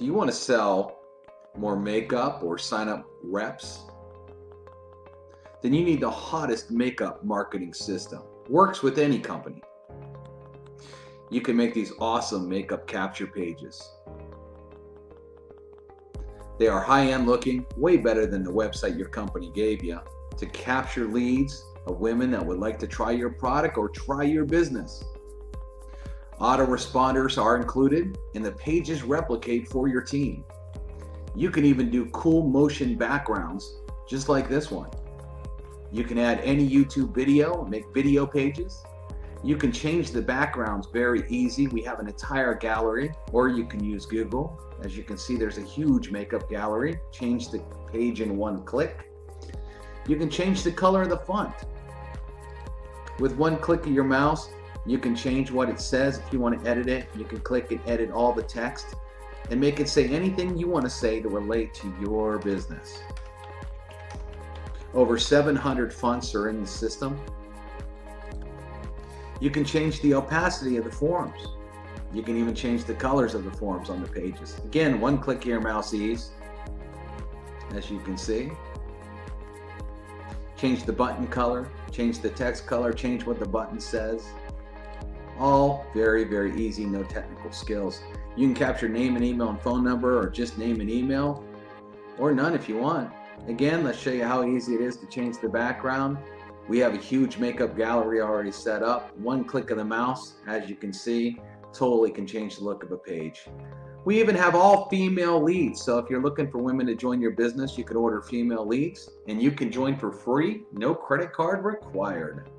Do you want to sell more makeup or sign up reps? Then you need the hottest makeup marketing system. Works with any company. You can make these awesome makeup capture pages. They are high-end looking, way better than the website your company gave you, to capture leads of women that would like to try your product or try your business. Autoresponders are included, and the pages replicate for your team. You can even do cool motion backgrounds, just like this one. You can add any YouTube video and make video pages. You can change the backgrounds very easy. We have an entire gallery, or you can use Google. As you can see, there's a huge makeup gallery. Change the page in one click. You can change the color of the font. With one click of your mouse, you can change what it says. If you want to edit it, you can click and edit all the text and make it say anything you want to say to relate to your business. Over 700 fonts are in the system. You can change the opacity of the forms. You can even change the colors of the forms on the pages. Again, one click of your mouse ease, as you can see. Change the button color, change the text color, change what the button says. All very, very easy, no technical skills. You can capture name and email and phone number, or just name and email, or none if you want. Again, let's show you how easy it is to change the background. We have a huge makeup gallery already set up. One click of the mouse, as you can see, totally can change the look of a page. We even have all female leads. So if you're looking for women to join your business, you could order female leads and you can join for free, no credit card required.